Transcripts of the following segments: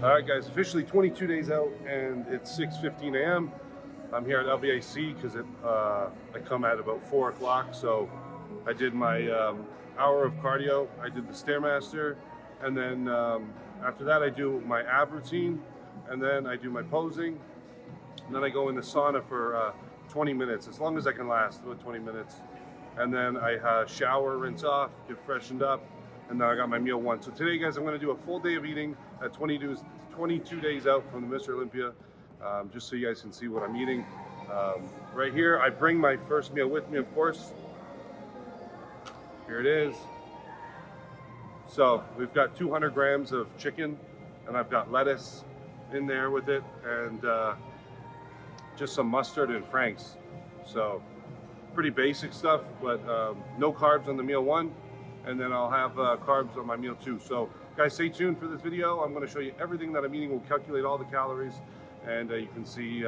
All right, guys, officially 22 days out, and it's 6:15 a.m. I'm here at LVAC because I come at about 4 o'clock. So I did my hour of cardio. I did the Stairmaster, and then after that I do my ab routine, and then I do my posing, and then I go in the sauna for 20 minutes, as long as I can last, about 20 minutes. And then I shower, rinse off, get freshened up, and then I got my meal one. So today, guys, I'm going to do a full day of eating at 22 days out from the Mr. Olympia, just so you guys can see what I'm eating. Right here, I bring my first meal with me, of course. Here it is. So we've got 200 grams of chicken, and I've got lettuce in there with it, and just some mustard and Frank's. So pretty basic stuff, but no carbs on the meal one, and then I'll have carbs on my meal two. So guys, stay tuned for this video. I'm going to show you everything that I'm eating. We'll calculate all the calories, and you can see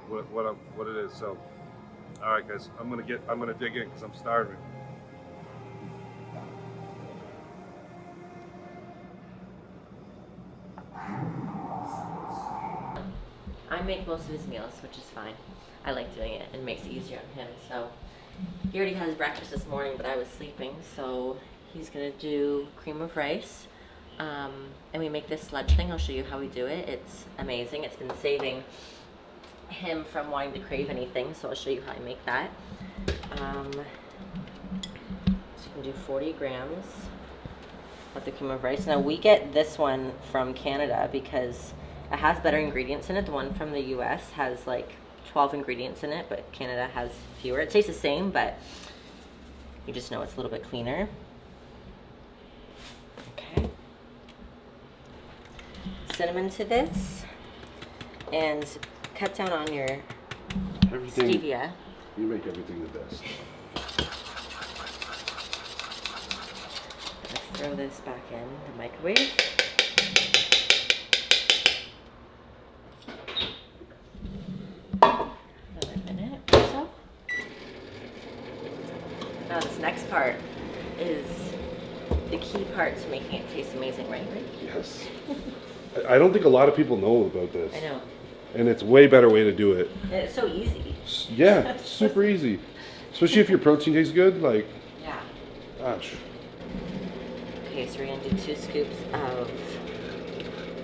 what it is. So all right, guys, I'm gonna dig in because I'm starving. I make most of his meals, which is fine. I like doing it, and it makes it easier on him. So he already had his breakfast this morning, but I was sleeping, so he's gonna do cream of rice. And we make this sludge thing. I'll show you how we do it. It's amazing. It's been saving him from wanting to crave anything, so I'll show you how I make that. So you can do 40 grams of the cream of rice. Now we get this one from Canada because it has better ingredients in it. The one from the US has like 12 ingredients in it, but Canada has fewer. It tastes the same, but you just know it's a little bit cleaner. Okay. Cinnamon to this, and cut down on your stevia. You make everything the best. Let's throw this back in the microwave. Now this next part is the key part to making it taste amazing, right? Yes. I don't think a lot of people know about this. I know. And it's a way better way to do it. And it's so easy. Yeah, super easy. Especially if your protein tastes good, like, yeah. Gosh. Okay, so we're gonna do 2 scoops of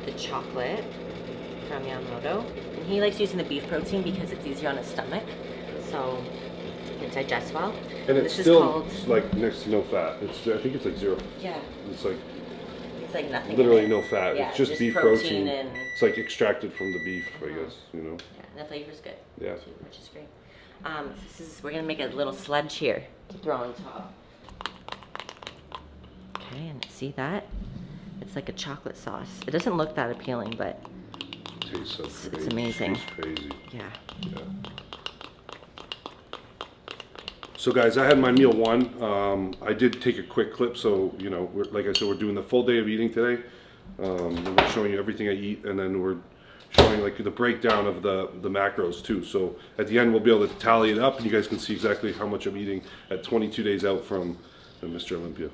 the chocolate from Yamamoto. And he likes using the beef protein because it's easier on his stomach. So it digests well. And it's still like next to no fat. I think it's like 0. Yeah. It's like nothing. Literally no fat. Yeah, it's just beef protein. And it's like extracted from the beef, I guess, you know. Yeah, and the flavor's good. Yeah. Too, which is great. We're gonna make a little sludge here to throw on top. Okay, and see that? It's like a chocolate sauce. It doesn't look that appealing, but it tastes so crazy. It's amazing. It's crazy. Yeah. Yeah. So guys, I had my meal one. I did take a quick clip, so you know, like I said, we're doing the full day of eating today. And we're showing you everything I eat, and then we're showing like the breakdown of the macros too. So at the end, we'll be able to tally it up, and you guys can see exactly how much I'm eating at 22 days out from Mr. Olympia.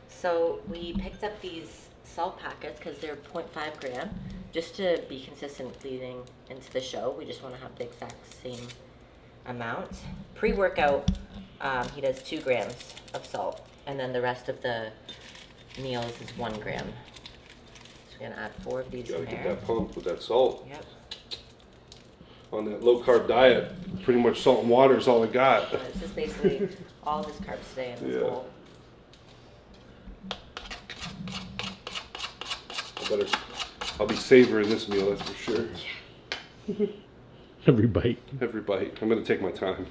So we picked up these salt packets because they're 0.5 gram, just to be consistent leading into the show. We just want to have the exact same amount. Pre-workout, he does 2 grams of salt, and then the rest of the meals is 1 gram. So we're gonna add 4 of these in there. Get that pumped with that salt. Yep. On that low carb diet, pretty much salt and water is all I got. So it's just basically all his carbs today in this bowl. I'll be savoring this meal, that's for sure. Every bite. Every bite. I'm gonna take my time.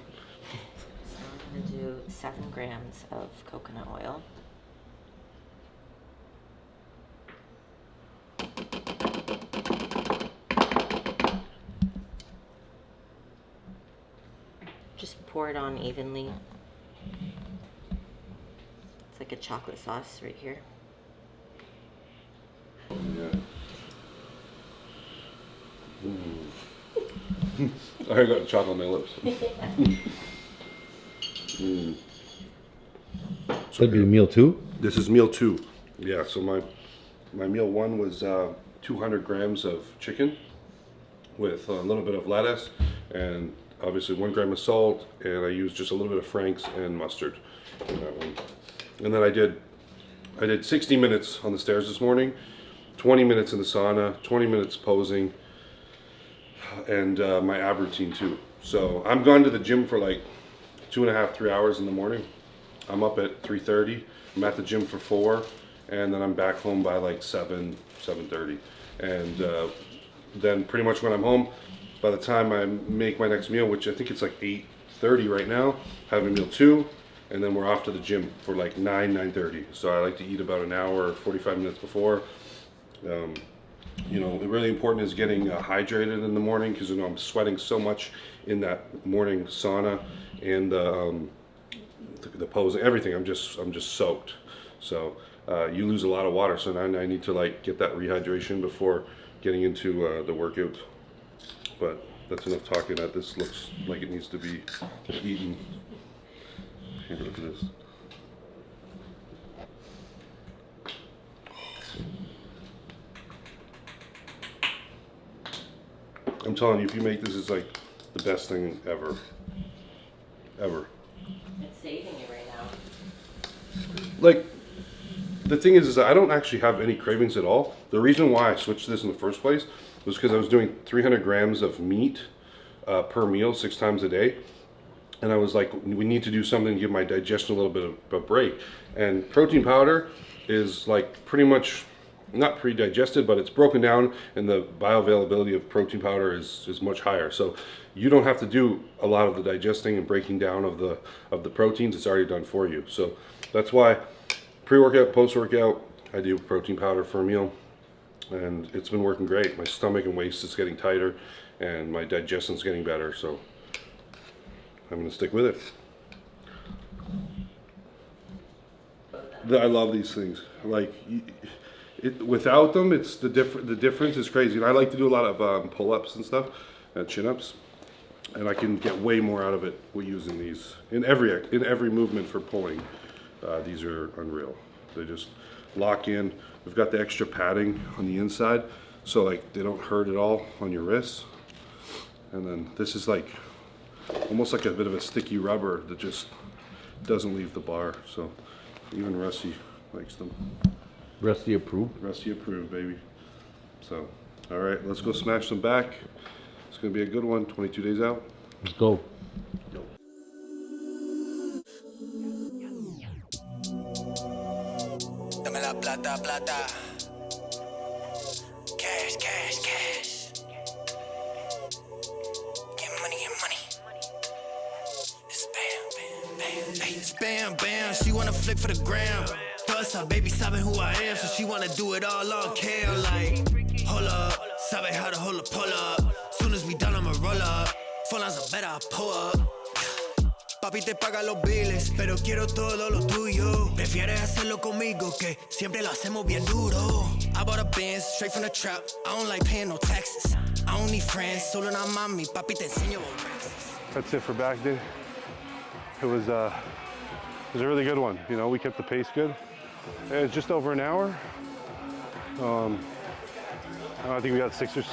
So I'm gonna do 7 grams of coconut oil. Just pour it on evenly. It's like a chocolate sauce right here. Yeah. I got chocolate on my lips. So that'd be meal 2? This is meal 2. Yeah, so My meal one was 200 grams of chicken with a little bit of lettuce and obviously 1 gram of salt, and I used just a little bit of Frank's and mustard in that one. And then I did 60 minutes on the stairs this morning, 20 minutes in the sauna, 20 minutes posing, and my ab routine too. So I'm going to the gym for like 2.5, 3 hours in the morning. I'm up at 3:30. I'm at the gym for 4, and then I'm back home by like 7:30. And then pretty much when I'm home, by the time I make my next meal, which I think it's like 8:30 right now, having meal 2, and then we're off to the gym for like 9:30. So I like to eat about an hour or 45 minutes before. You know, really important is getting hydrated in the morning, because you know I'm sweating so much in that morning sauna and the posing, everything. I'm just soaked. So you lose a lot of water. So now I need to like get that rehydration before getting into the workout. But that's enough talking. That this looks like it needs to be eaten. Here, look at this. I'm telling you, if you make this, it's like the best thing ever. Ever. It's saving you right now. Like, the thing is that I don't actually have any cravings at all. The reason why I switched to this in the first place was because I was doing 300 grams of meat per meal 6 times a day. And I was like, we need to do something to give my digestion a little bit of a break. And protein powder is like pretty much not pre-digested, but it's broken down, and the bioavailability of protein powder is much higher. So you don't have to do a lot of the digesting and breaking down of the proteins. It's already done for you. So that's why pre-workout, post-workout, I do protein powder for a meal, and it's been working great. My stomach and waist is getting tighter, and my digestion's getting better. So I'm gonna stick with it. I love these things. Like, without them, it's the difference is crazy. And I like to do a lot of pull-ups and stuff, chin-ups, and I can get way more out of it with using these in every movement for pulling. These are unreal. They just lock in. We've got the extra padding on the inside, so like they don't hurt at all on your wrists. And then this is like almost like a bit of a sticky rubber that just doesn't leave the bar. So even Rusty likes them. Rusty approved. Rusty approved, baby. So, all right, let's go smash them back. It's gonna be a good one. 22 days out. Let's go. Dame la plata, plata. Cash, cash, cash. Get money, get money. It's bam, bam, bam. Hey, it's bam, bam. She wanna flick for the gram. Plus, her baby sabe who I am, so she wanna do it all on cam. Like, hold up, sabe how to hold a pull up. Soon as we done, I'ma roll up. Phone lines are better, I pull up. Papi te paga los biles, pero quiero todo lo tuyo. Prefieres hacerlo conmigo, que siempre lo hacemos bien duro. I bought a Benz, straight from the trap. I don't like paying no taxes. I don't need friends, solo una mami. Papi te enseño. That's it for back day. It was a really good one. You know, we kept the pace good. It was just over an hour. I think we got six or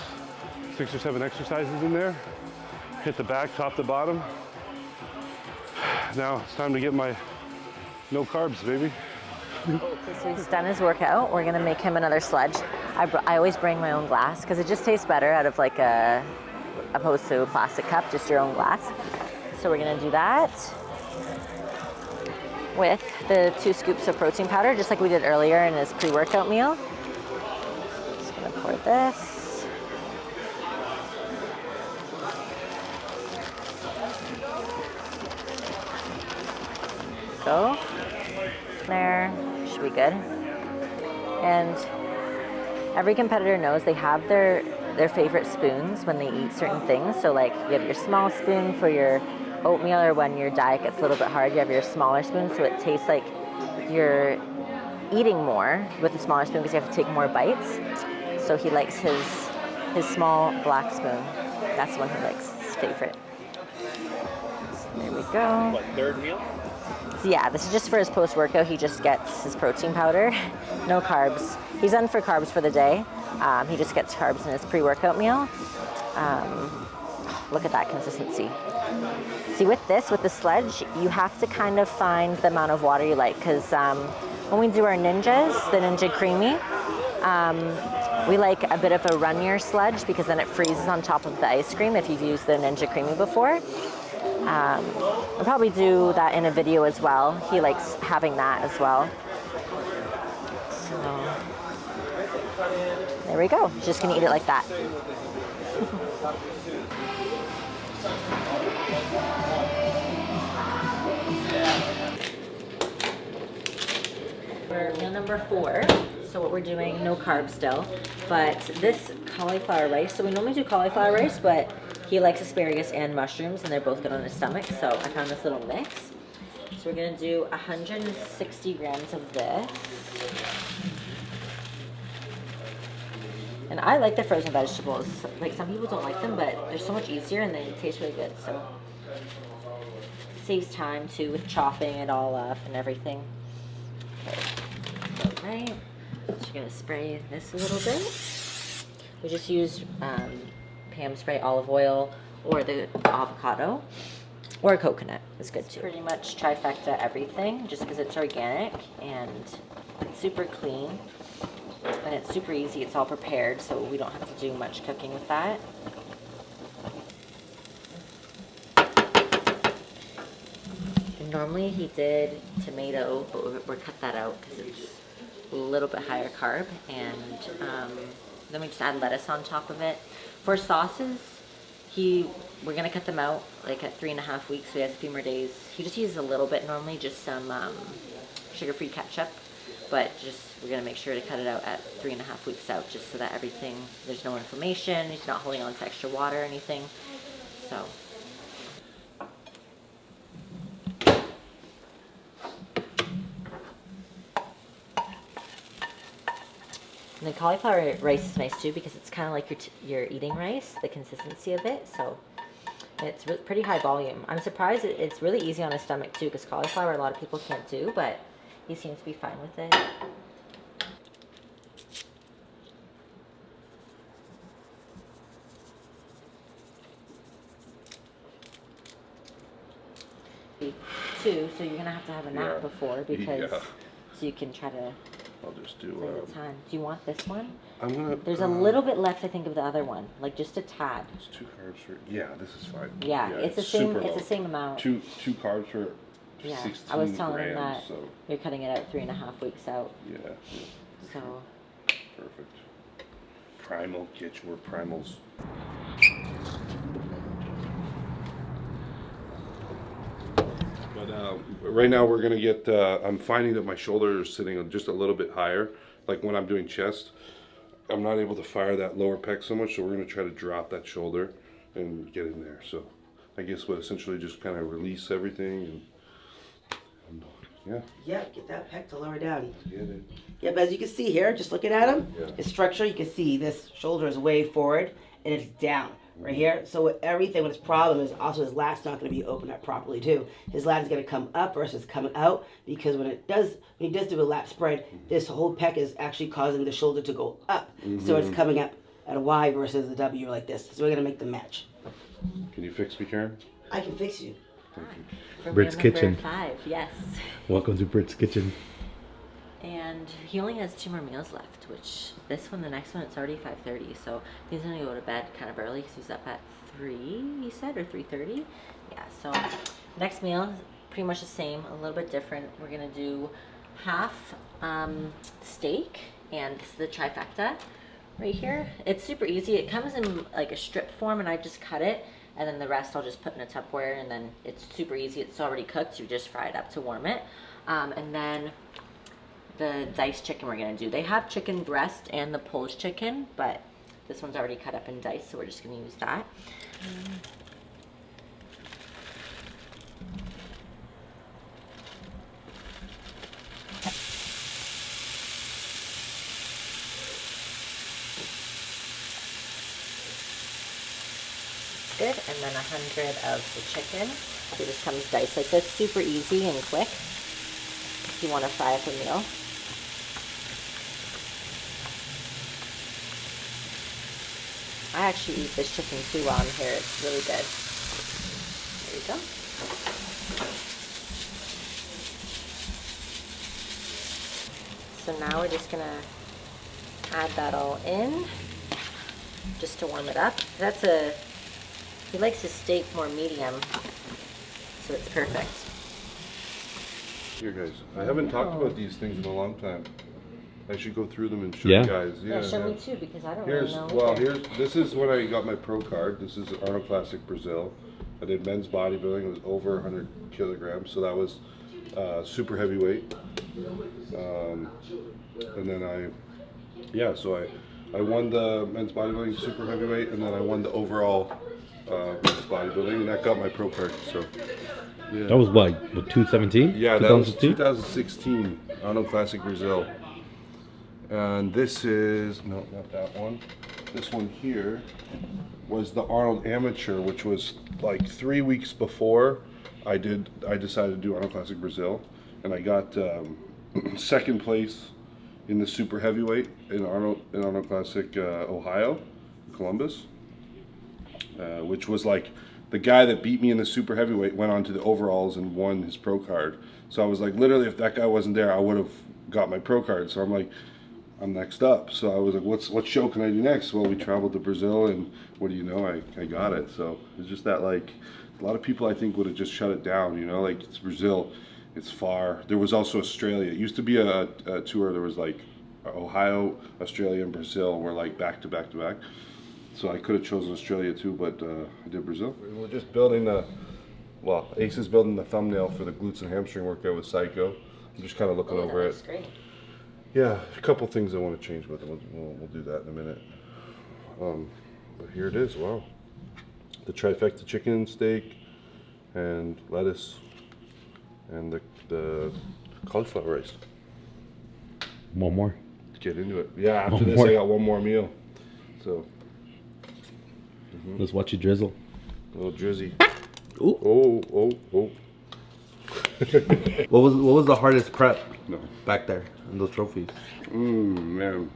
7 exercises in there. Hit the back, top to bottom. Now it's time to get my no carbs, baby. Okay, so he's done his workout. We're gonna make him another sludge. I always bring my own glass because it just tastes better out of like opposed to a plastic cup, just your own glass. So we're gonna do that with the 2 scoops of protein powder, just like we did earlier in his pre-workout meal. Just gonna pour this. Go. There, should be good. And every competitor knows they have their favorite spoons when they eat certain things. So like you have your small spoon for your oatmeal, or when your diet gets a little bit hard, you have your smaller spoon, so it tastes like you're eating more with the smaller spoon because you have to take more bites. So he likes his small black spoon. That's the one he likes, his favorite. So there we go. What, third meal? So yeah, this is just for his post-workout. He just gets his protein powder, no carbs. He's done for carbs for the day. He just gets carbs in his pre-workout meal. Look at that consistency. See, with the sludge, you have to kind of find the amount of water you like, because when we do our ninjas, the Ninja Creamy, we like a bit of a runnier sludge because then it freezes on top of the ice cream if you've used the Ninja Creamy before. I'll probably do that in a video as well. He likes having that as well. So, there we go. Just gonna eat it like that. For meal number 4, so what we're doing, no carbs still, but this cauliflower rice, so we normally do cauliflower rice, but he likes asparagus and mushrooms, and they're both good on his stomach, so I found this little mix. So we're gonna do 160 grams of this. And I like the frozen vegetables. Like, some people don't like them, but they're so much easier and they taste really good, so it saves time too with chopping it all up and everything. Okay, right. So you're gonna spray this a little bit. We just use Pam spray olive oil or the avocado or coconut is good too. Pretty much trifecta everything just because it's organic and it's super clean and it's super easy. It's all prepared, so we don't have to do much cooking with that. Normally he did tomato, but we're cut that out because it's a little bit higher carb, and then we just add lettuce on top of it. For sauces, we're gonna cut them out like at 3.5 weeks, so he has a few more days. He just uses a little bit normally, just some sugar-free ketchup, but we're gonna make sure to cut it out at 3.5 weeks out, just so that there's no inflammation, he's not holding on to extra water or anything, so. And the cauliflower rice is nice too because it's kind of like you're eating rice, the consistency of it, so it's pretty high volume. I'm surprised it's really easy on his stomach too, because cauliflower a lot of people can't do, but he seems to be fine with it. Too, so you're gonna have to have a nap before because so you can try to. I'll just do the time. Do you want this one? I'm gonna. There's a little bit left, I think, of the other one, like just a tad. It's 2 carbs for. Yeah, this is fine. Yeah, it's the same. It's the same amount. Two carbs for. Yeah, 16 I was telling him grams, that so. you're cutting it out 3.5 weeks out. Yeah. So. Perfect. Primal, get your primals. But right now we're gonna get. I'm finding that my shoulder is sitting just a little bit higher. Like when I'm doing chest, I'm not able to fire that lower pec so much. So we're gonna try to drop that shoulder and get in there. So I guess we'll essentially just kind of release everything and yeah. Yeah, get that pec to lower down. Get it. Yeah, but as you can see here, just looking at him, Yeah. his structure, you can see this shoulder is way forward and it's down right here. So with everything, with his problem is also his lat's not going to be opened up properly too. His lat is going to come up versus coming out because when he does do a lat spread, this whole pec is actually causing the shoulder to go up. So it's coming up at a Y versus the W like this. So we're going to make them match. Can you fix me, Karen? I can fix you. For Britt's meal number Kitchen. 5, yes. Welcome to Britt's Kitchen. And he only has 2 more meals left, which this one, the next one, it's already 5:30, so he's gonna go to bed kind of early because he's up at 3, he said, or 3:30. Yeah, so next meal is pretty much the same, a little bit different. We're gonna do half steak, and this is the trifecta right here. It's super easy. It comes in like a strip form, and I just cut it, and then the rest I'll just put in a Tupperware, and then it's super easy. It's already cooked, so you just fry it up to warm it. And then the diced chicken we're gonna do. They have chicken breast and the Polish chicken, but this one's already cut up in dice, so we're just gonna use that. Good, and then 100 of the chicken. So it just comes diced like this, super easy and quick if you want to fry up a meal. I actually eat this chicken too while I'm here. It's really good. There you go. So now we're just gonna add that all in just to warm it up. He likes his steak more medium, so it's perfect. Here, guys. I haven't talked about these things in a long time. I should go through them and show Yeah. you guys. Yeah, show me too, because I don't really know. This is when I got my pro card. This is Arnold Classic Brazil. I did men's bodybuilding. It was over 100 kilograms, so that was super heavyweight. And then I won the men's bodybuilding super heavyweight, and then I won the overall men's bodybuilding, and that got my pro card. So yeah. That was what 217? Yeah, that was 2016 Arnold Classic Brazil. And this is, no, not that one. This one here was the Arnold Amateur, which was like 3 weeks before I decided to do Arnold Classic Brazil, and I got second place in the super heavyweight in Arnold Classic Ohio, Columbus, which was like the guy that beat me in the super heavyweight went on to the overalls and won his pro card. So I was like, literally, if that guy wasn't there, I would have got my pro card. So I'm like, I'm next up. So I was like, what show can I do next? Well, we traveled to Brazil, and what do you know, I got it. So it's just that, like, a lot of people I think would have just shut it down, you know, like, it's Brazil, it's far. There was also Australia. It used to be a tour. There was like Ohio, Australia, and Brazil were like back to back to back. So I could have chosen Australia too, but I did Brazil. We're just building Ace is building the thumbnail for the glutes and hamstring workout with Psycho. I'm just kind of looking over it. Great. Yeah, a couple things I want to change, but we'll do that in a minute. But here it is. Wow, the trifecta chicken steak and lettuce and the cauliflower rice. One more. Get into it. Yeah, after One this more. I got one more meal. So Let's watch you drizzle. a little drizzy. Ooh. Oh. What was the hardest prep No. back there in those trophies? Man.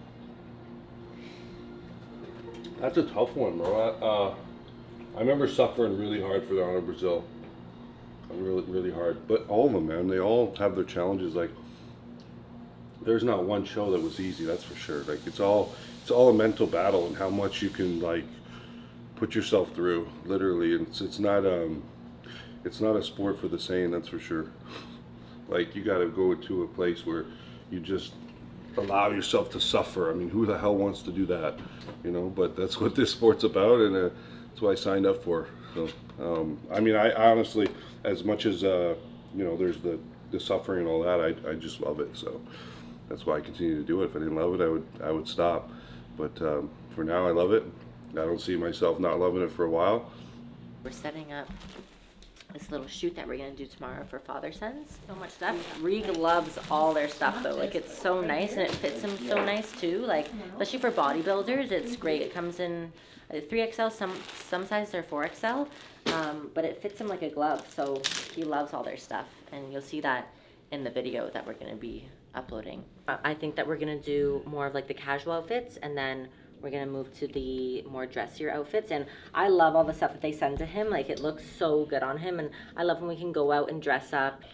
That's a tough one, bro. I remember suffering really hard for the Arnold Brazil. Really, really hard. But all of them, man, they all have their challenges. Like, there's not one show that was easy, that's for sure. Like, it's all a mental battle, and how much you can, like, put yourself through, literally. And it's not a sport for the sane, that's for sure. Like, you got to go to a place where you just allow yourself to suffer. I mean, who the hell wants to do that, you know? But that's what this sport's about, and that's what I signed up for. So, I mean, I honestly, as much as you know, there's the suffering and all that, I just love it. So that's why I continue to do it. If I didn't love it, I would stop. But for now, I love it. I don't see myself not loving it for a while. We're setting up this little shoot that we're gonna do tomorrow for father sons. So much stuff. Reed loves all their stuff though. Like, it's so nice, and it fits him so nice too. Like, especially for bodybuilders, it's great. It comes in 3XL, some sizes are 4XL, but it fits him like a glove. So he loves all their stuff, and you'll see that in the video that we're gonna be uploading. I think that we're gonna do more of like the casual outfits, and then we're gonna move to the more dressier outfits. And I love all the stuff that they send to him. Like, it looks so good on him, and I love when we can go out and dress up.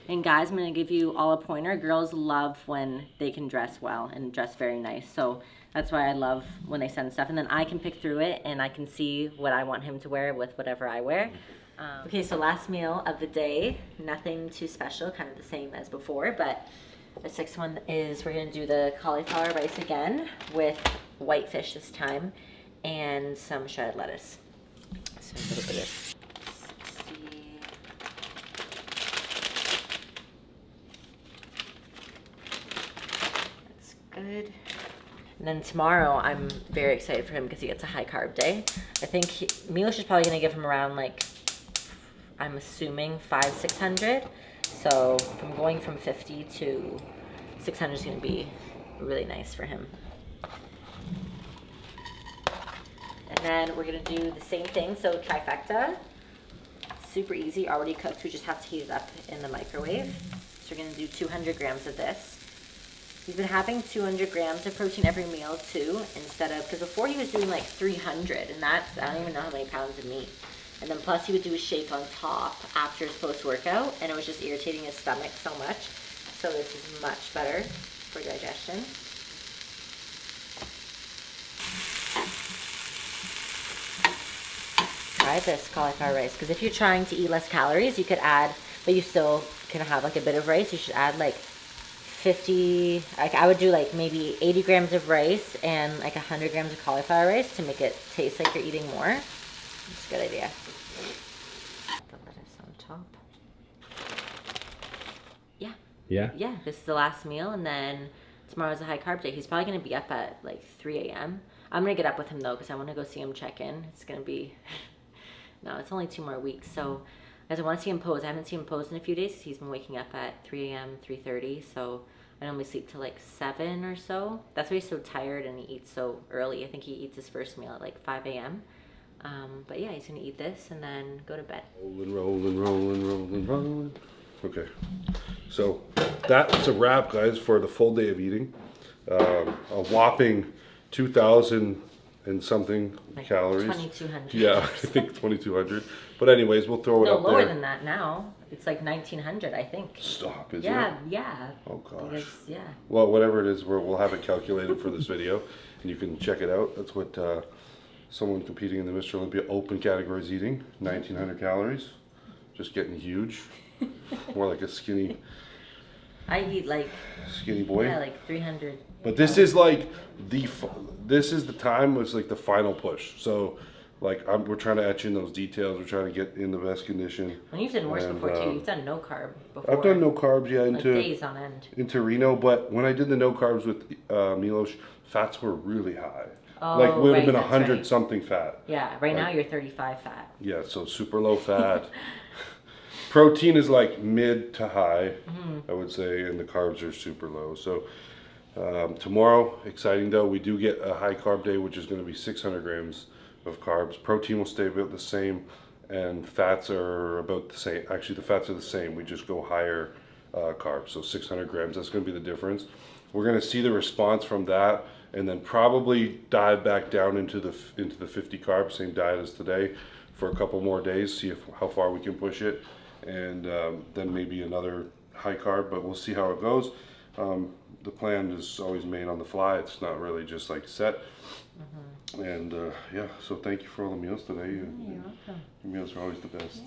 And guys, I'm gonna give you all a pointer. Girls love when they can dress well and dress very nice. So that's why I love when they send stuff, and then I can pick through it and I can see what I want him to wear with whatever I wear. Okay, so last meal of the day, nothing too special, kind of the same as before, but the sixth one is we're gonna do the cauliflower rice again with white fish this time and some shredded lettuce. So a little bit of 60. That's good. And then tomorrow, I'm very excited for him because he gets a high carb day. I think Milos is probably gonna give him around, like, I'm assuming 500-600. So from going from 50 to 600 is gonna be really nice for him. And then we're gonna do the same thing, so trifecta. super easy, already cooked. We just have to heat it up in the microwave. So we're gonna do 200 grams of this. He's been having 200 grams of protein every meal too, instead of, because before he was doing like 300, and that's, I don't even know how many pounds of meat. And then plus he would do a shake on top after his post-workout, and it was just irritating his stomach so much. So this is much better for digestion. Try this cauliflower rice, because if you're trying to eat less calories, you could add, but you still can have like a bit of rice. You should add like 50, like I would do like maybe 80 grams of rice and like 100 grams of cauliflower rice to make it taste like you're eating more. It's a good idea. The lettuce on top. Yeah. Yeah? Yeah, this is the last meal, and then tomorrow's a high carb day. He's probably going to be up at like 3 a.m. I'm going to get up with him though, because I want to go see him check in. It's going to be, no, it's only 2 more weeks. So as I want to see him pose. I haven't seen him pose in a few days because he's been waking up at 3 a.m., 3:30. So I normally sleep till like 7 or so. That's why he's so tired and he eats so early. I think he eats his first meal at like 5 a.m. But yeah, he's going to eat this and then go to bed. Rolling. Okay, so that's a wrap, guys, for the full day of eating. A whopping 2,000 and something Like calories. 2,200. Yeah, I think 2,200. But anyways, we'll throw it No, up lower there. than that now. It's like 1,900, I think. Stop, is Yeah, it? yeah. Oh gosh. Because, yeah. Well, whatever it is, we'll have it calculated for this video, and you can check it out. That's what someone competing in the Mr. Olympia Open category is eating. 1,900 calories. Just getting huge. More like a skinny I eat like, boy. yeah, like 300. But this is like this is the time was like the final push. So like we're trying to etch in those details. We're trying to get in the best condition. When you've done worse And, before too, you've done no carb before. I've done no carbs, yeah, like days on end. into Reno. But when I did the no carbs with Milos, fats were really high. Oh, like we would have right, been that's 100 right. something fat. Yeah, right now you're 35 fat. Yeah, so super low fat. Protein is like mid to high, I would say, and the carbs are super low. So tomorrow, exciting though, we do get a high carb day, which is going to be 600 grams of carbs. Protein will stay about the same, and fats are about the same. Actually, the fats are the same. We just go higher carbs, so 600 grams. That's going to be the difference. We're going to see the response from that, and then probably dive back down into the 50 carbs, same diet as today, for a couple more days. See how far we can push it. And then maybe another high carb, but we'll see how it goes. The plan is always made on the fly. It's not really just like set. And yeah, so thank you for all the meals today. You're welcome. Your meals are always the best.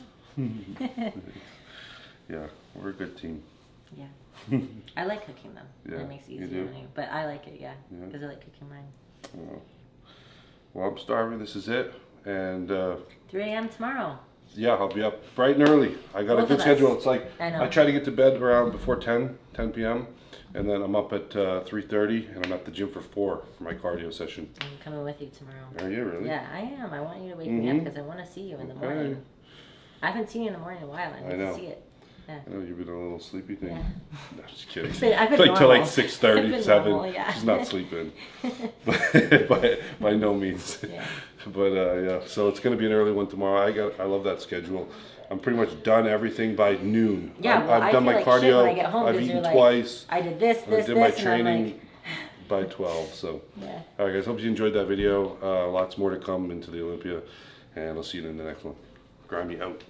Yeah, we're a good team. Yeah. I like cooking them. Yeah, It makes it you easier do? on you. But I like it, yeah. Yeah. Because I like cooking mine. Well, I'm starving. This is it. And 3 a.m. tomorrow. yeah, I'll be up bright and early. I got a Both good of us. schedule. It's like I know. I try to get to bed around before 10 p.m. And then I'm up at 3:30, and I'm at the gym for 4 for my cardio session. I'm coming with you tomorrow. Are you really? Yeah, I am. I want you to wake me up because I want to see you in the morning. I haven't seen you in the morning in a while. I need know. to see it. Yeah. I know you've been a little sleepy thing. Yeah. No, just kidding. I've been like till like normal. 6:30, I've been 7. normal, yeah. She's not sleeping. But by no means. Yeah. But yeah, so it's gonna be an early one tomorrow. I love that schedule. I'm pretty much done everything by noon. Yeah, well, I've I done feel my like cardio. shit when I get home I've 'cause eaten you're like, twice. I did this, I did my and I'm training like, by 12. So, yeah. all right, guys. Hope you enjoyed that video. Lots more to come into the Olympia, and I'll see you in the next one. Grimy out.